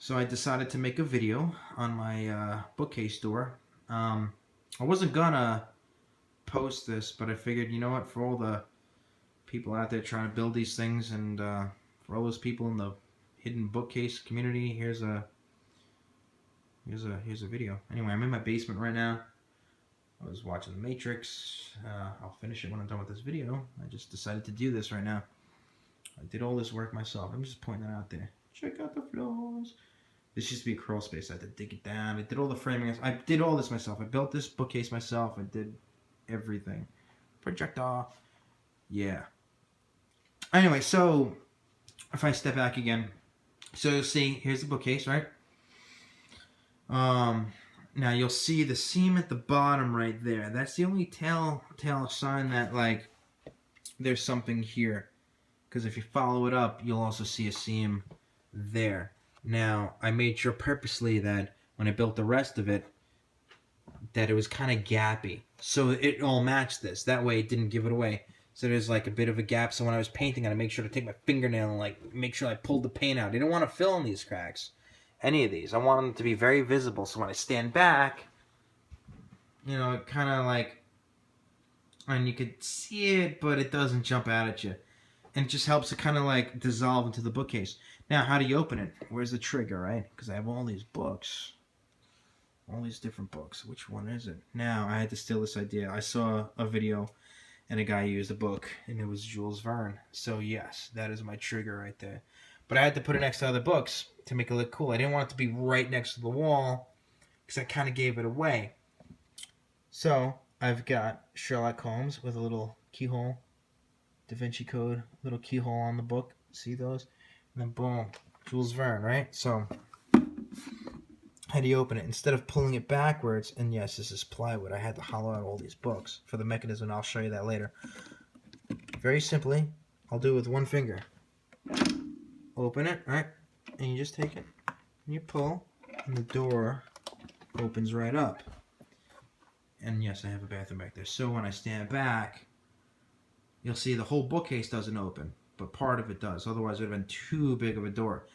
So I decided to make a video on my bookcase door. I wasn't gonna post this, but I figured, you know what, for all the people out there trying to build these things, and for all those people in the hidden bookcase community, here's a video. Anyway, I'm in my basement right now. I was watching The Matrix. I'll finish it when I'm done with this video. I just decided to do this right now. I did all this work myself. I'm just pointing that out there. Check out the floors. This used to be a crawl space. I had to dig it down. I did all the framing. I did all this myself. I built this bookcase myself. I did everything. Projector. Yeah. Anyway, so if I step back again, so you'll see, here's the bookcase, right? Now you'll see the seam at the bottom right there. That's the only telltale sign that, like, there's something here. Because if you follow it up, you'll also see a seam there. Now, I made sure purposely that when I built the rest of it, that it was kind of gappy. So it all matched this. That way it didn't give it away. So there's like a bit of a gap. So when I was painting it, I make sure to take my fingernail and like make sure I pulled the paint out. I didn't want to fill in these cracks. Any of these. I want them to be very visible. So when I stand back, you know, it kind of like, and you could see it, but it doesn't jump out at you. And it just helps it kind of like dissolve into the bookcase. Now, how do you open it? Where's the trigger, right? Because I have all these books. All these different books. Which one is it? Now, I had to steal this idea. I saw a video and a guy used a book, and it was Jules Verne. So, yes, that is my trigger right there. But I had to put it next to other books to make it look cool. I didn't want it to be right next to the wall because I kind of gave it away. So, I've got Sherlock Holmes with a little keyhole. Da Vinci Code, little keyhole on the book. See those? And then boom, Jules Verne, right? So, how do you open it? Instead of pulling it backwards, and yes, this is plywood, I had to hollow out all these books for the mechanism, and I'll show you that later. Very simply, I'll do it with one finger. Open it, right? And you just take it, and you pull, and the door opens right up. And yes, I have a bathroom back there. So when I stand back, you'll see the whole bookcase doesn't open, but part of it does. Otherwise, it would have been too big of a door.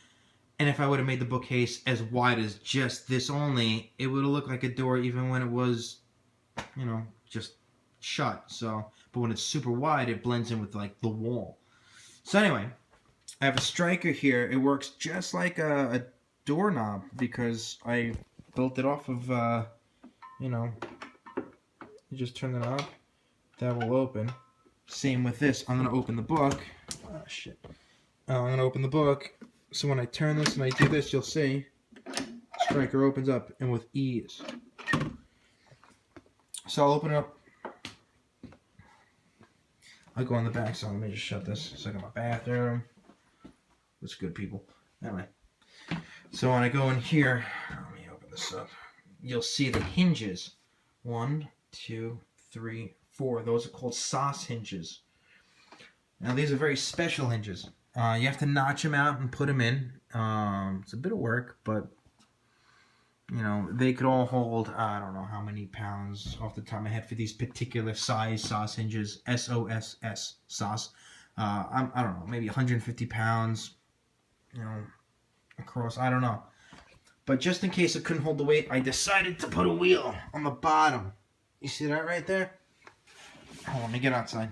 And if I would have made the bookcase as wide as just this only, it would have looked like a door even when it was, you know, just shut. So, but when it's super wide, it blends in with like the wall. So anyway, I have a striker here. It works just like a doorknob because I built it off of, you know, you just turn the knob, that will open. Same with this. I'm going to open the book. Oh, shit. I'm going to open the book. So when I turn this and I do this, you'll see striker opens up and with ease. So I'll open it up. I'll go on the back, so let me just shut this. So I got my bathroom. That's good, people. Anyway. So when I go in here, let me open this up. You'll see the hinges. 1, 2, 3, 4. Those are called sauce hinges. Now these are very special hinges. You have to notch them out and put them in. It's a bit of work, but you know they could all hold. I don't know how many pounds off the top of my head for these particular size sauce hinges. SOSS sauce. I don't know, maybe 150 pounds. You know, across. I don't know. But just in case it couldn't hold the weight, I decided to put a wheel on the bottom. You see that right there? Oh, let me get outside.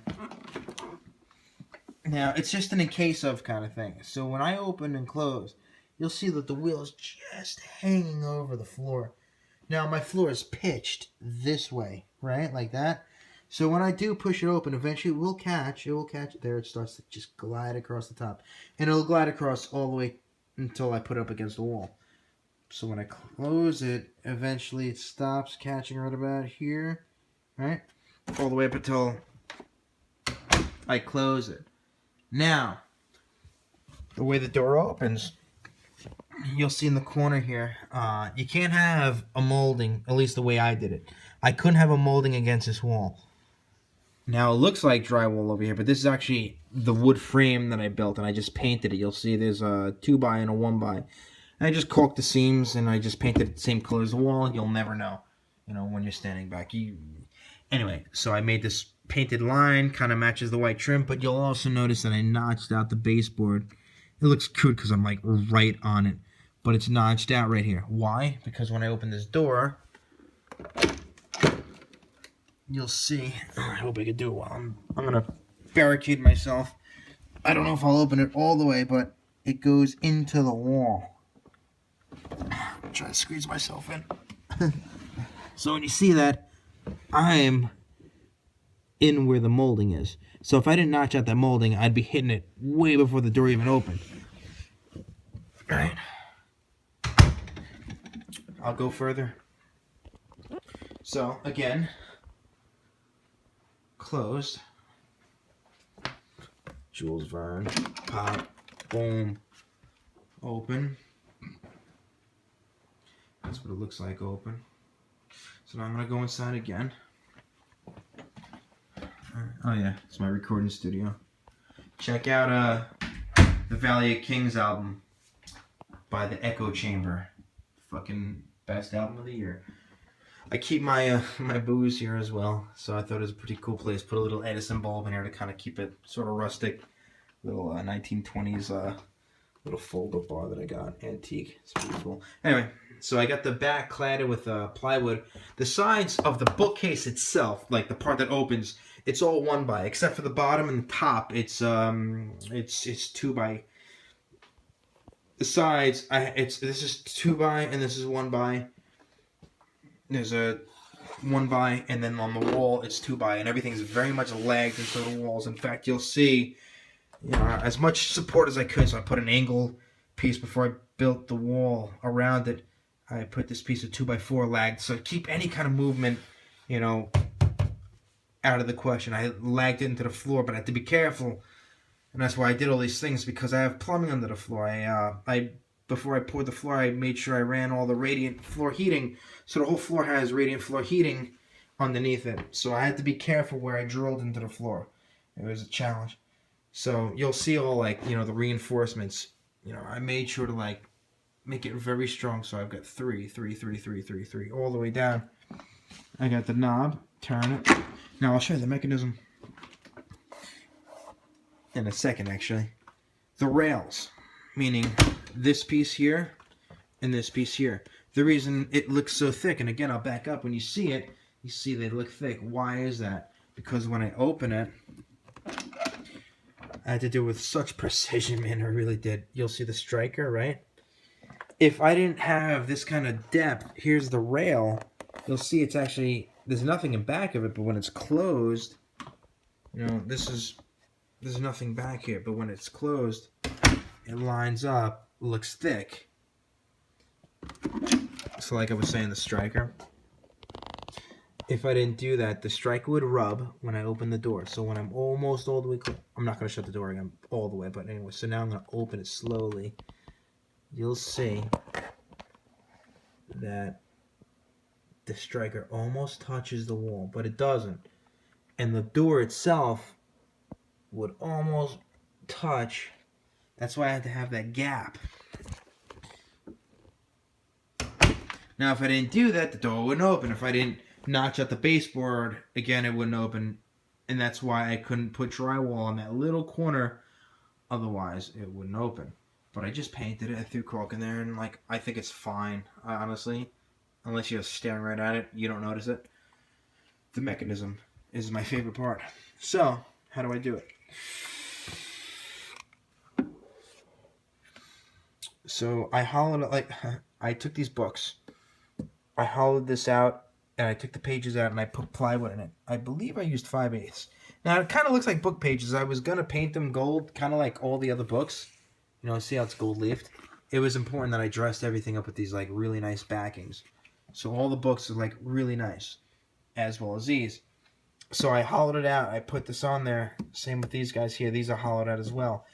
Now, it's just an in case of kind of thing. So when I open and close, you'll see that the wheel is just hanging over the floor. Now, my floor is pitched this way, right? Like that. So when I do push it open, eventually it will catch. It will catch. There, it starts to just glide across the top. And it'll glide across all the way until I put it up against the wall. So when I close it, eventually it stops catching right about here, right? All the way up until I close it. Now, the way the door opens, you'll see in the corner here, you can't have a molding, at least the way I did it. I couldn't have a molding against this wall. Now, it looks like drywall over here, but this is actually the wood frame that I built, and I just painted it. You'll see there's a 2x and a 1x. And I just caulked the seams, and I just painted it the same color as the wall. You'll never know, you know, when you're standing back. Anyway, so I made this painted line, kind of matches the white trim, but you'll also notice that I notched out the baseboard. It looks good because I'm like right on it. but it's notched out right here. Why? Because when I open this door, you'll see. I hope I can do it while I'm gonna barricade myself. I don't know if I'll open it all the way, but it goes into the wall. I'm trying to squeeze myself in. So when you see that, I'm in where the molding is. So if I didn't notch out that molding, I'd be hitting it way before the door even opened. All right. I'll go further. So again, closed. Jules Verne, pop, boom, open. That's what it looks like open. So now I'm gonna go inside again. Oh yeah, it's my recording studio. Check out the Valley of Kings album by the Echo Chamber. Fucking best album of the year. I keep my my booze here as well, so I thought it was a pretty cool place. Put a little Edison bulb in here to kind of keep it sort of rustic. Little 1920s little fold-up bar that I got, antique. It's pretty cool. Anyway, so I got the back cladded with plywood. The sides of the bookcase itself, like the part that opens, it's all 1x, except for the bottom and the top. It's 2x. The sides, this is 2x and this is 1x. There's a 1x, and then on the wall it's 2x, and everything's very much lagged into the walls. In fact, you'll see, as much support as I could. So I put an angle piece before I built the wall around it. I put this piece of 2x4 lagged, so keep any kind of movement, out of the question. I lagged it into the floor, but I had to be careful, and that's why I did all these things, because I have plumbing under the floor. Before I poured the floor, I made sure I ran all the radiant floor heating, so the whole floor has radiant floor heating underneath it. So I had to be careful where I drilled into the floor. It was a challenge. So you'll see all the reinforcements. I made sure to make it very strong. So I've got 3, 3, 3, 3, 3, 3 all the way down. I got the knob. Turn it. Now I'll show you the mechanism in a second. Actually, the rails, meaning this piece here and this piece here. The reason it looks so thick, and again I'll back up. When you see it, you see they look thick. Why is that? Because when I open it, I had to do it with such precision, man. I really did. You'll see the striker, right? If I didn't have this kind of depth, here's the rail. You'll see it's actually, there's nothing in back of it, but when it's closed, there's nothing back here. But when it's closed, it lines up, looks thick. So like I was saying, the striker. If I didn't do that, the striker would rub when I open the door. So when I'm almost all the way close, I'm not going to shut the door again all the way, but anyway, so now I'm going to open it slowly. You'll see that the striker almost touches the wall, but it doesn't. And the door itself would almost touch. That's why I had to have that gap. Now, if I didn't do that, the door wouldn't open. If I didn't notch out the baseboard, again, it wouldn't open. And that's why I couldn't put drywall on that little corner. Otherwise, it wouldn't open. But I just painted it. I threw caulk in there, and I think it's fine, honestly. Unless you're staring right at it, you don't notice it. The mechanism is my favorite part. So, how do I do it? So, I hollowed it, I took these books. I hollowed this out, and I took the pages out, and I put plywood in it. I believe I used 5/8. Now, it kind of looks like book pages. I was going to paint them gold, kind of like all the other books. See how it's gold leafed? It was important that I dressed everything up with these, really nice backings. So all the books are, really nice, as well as these. So I hollowed it out. I put this on there. Same with these guys here. These are hollowed out as well.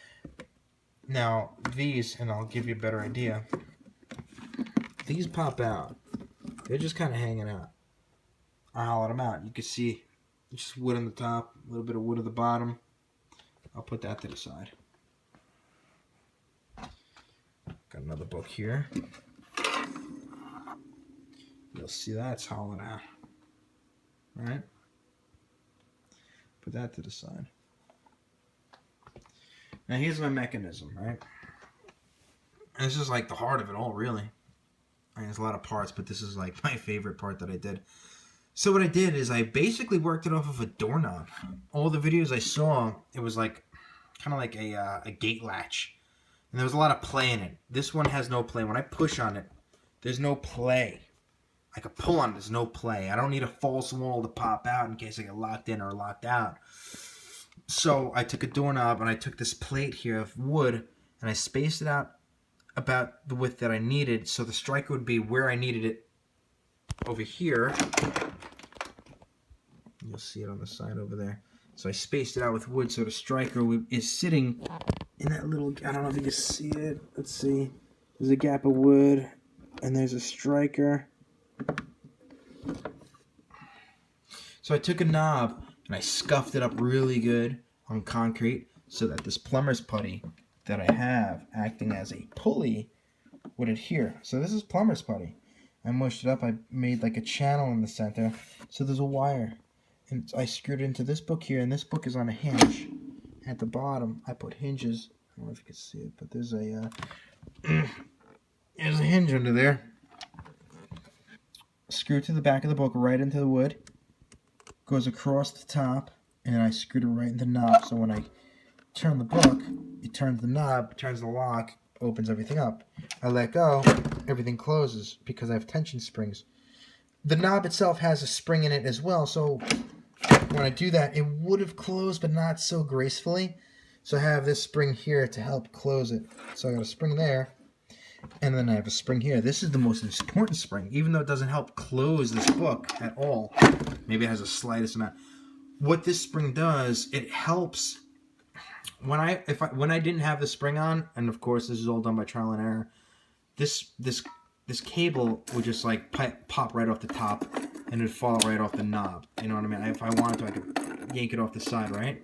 Now, these, and I'll give you a better idea. These pop out. They're just kind of hanging out. I hollowed them out. You can see just wood on the top, a little bit of wood at the bottom. I'll put that to the side. Got another book here. You'll see that's hollowed out. Right? Put that to the side. Now here's my mechanism, right? And this is like the heart of it all, really. I mean, there's a lot of parts, but this is like my favorite part that I did. So what I did is I basically worked it off of a doorknob. All the videos I saw, it was like kind of like a gate latch. And there was a lot of play in it. This one has no play. When I push on it, there's no play. I could pull on it, there's no play. I don't need a false wall to pop out in case I get locked in or locked out. So I took a doorknob and I took this plate here of wood and I spaced it out about the width that I needed so the striker would be where I needed it over here. You'll see it on the side over there. So I spaced it out with wood so the striker is sitting in that little, I don't know if you can see it. Let's see. There's a gap of wood and there's a striker. So I took a knob and I scuffed it up really good on concrete so that this plumber's putty that I have acting as a pulley would adhere. So this is plumber's putty. I mushed it up. I made like a channel in the center. So there's a wire. And I screwed it into this book here, and this book is on a hinge. At the bottom, I put hinges. I don't know if you can see it, but there's a hinge under there. Screw to the back of the book, right into the wood. Goes across the top, and I screwed it right in the knob. So when I turn the book, it turns the knob, turns the lock, opens everything up. I let go, everything closes because I have tension springs. The knob itself has a spring in it as well, so when I do that, it would have closed, but not so gracefully. So I have this spring here to help close it. So I got a spring there, and then I have a spring here. This is the most important spring, even though it doesn't help close this book at all. Maybe it has the slightest amount. What this spring does, it helps when I didn't have the spring on, and of course this is all done by trial and error. This cable would just like pop right off the top, and it'd fall right off the knob. You know what I mean? If I wanted to, I could yank it off the side, right?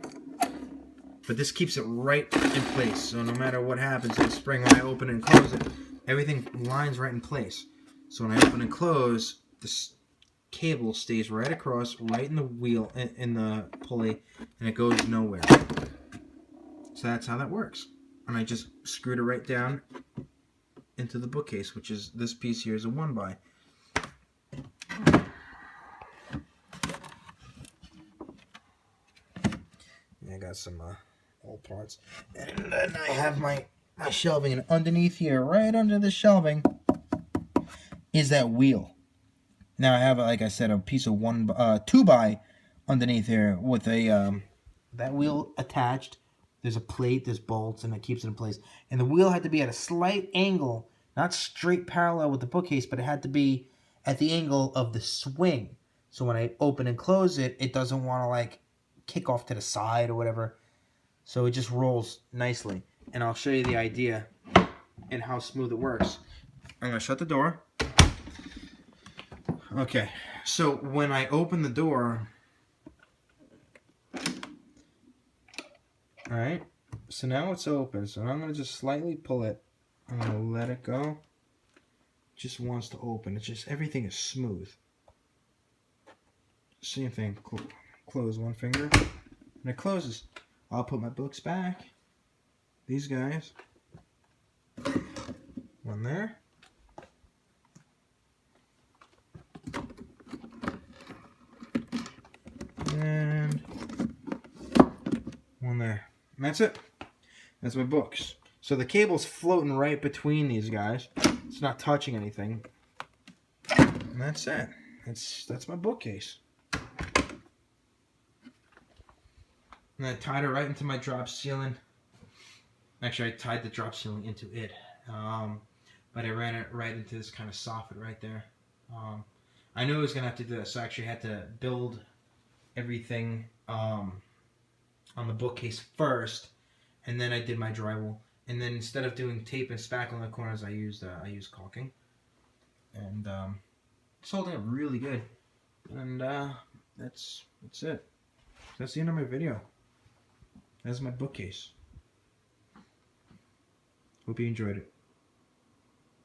But this keeps it right in place. So no matter what happens to the spring, when I open and close it, everything lines right in place. So when I open and close, this cable stays right across, right in the wheel, in the pulley, and it goes nowhere. So that's how that works. And I just screwed it right down into the bookcase, which is this piece here is a 1x. I got some old parts, and then I have my shelving, and underneath here, right under the shelving, is that wheel. Now I have, like I said, a piece of 2x underneath here with a that wheel attached. There's a plate, there's bolts, and it keeps it in place. And the wheel had to be at a slight angle, not straight parallel with the bookcase, but it had to be at the angle of the swing. So when I open and close it, it doesn't want to like kick off to the side or whatever. So it just rolls nicely. And I'll show you the idea and how smooth it works. I'm going to shut the door. Okay, so when I open the door, alright, so now it's open. So I'm going to just slightly pull it. I'm going to let it go. It just wants to open. It's just, everything is smooth. Same thing. Close one finger, and it closes. I'll put my books back. These guys. One there. And one there. And that's it. That's my books. So the cable's floating right between these guys. It's not touching anything. And that's it. That's my bookcase. And I tied it right into my drop ceiling. Actually, I tied the drop ceiling into it. But I ran it right into this kind of soffit right there. I knew I was going to have to do this, so I actually had to build everything on the bookcase first, and then I did my drywall. And then instead of doing tape and spackle in the corners, I used caulking. And it's holding up really good. And that's it. That's the end of my video. That's my bookcase. Hope you enjoyed it.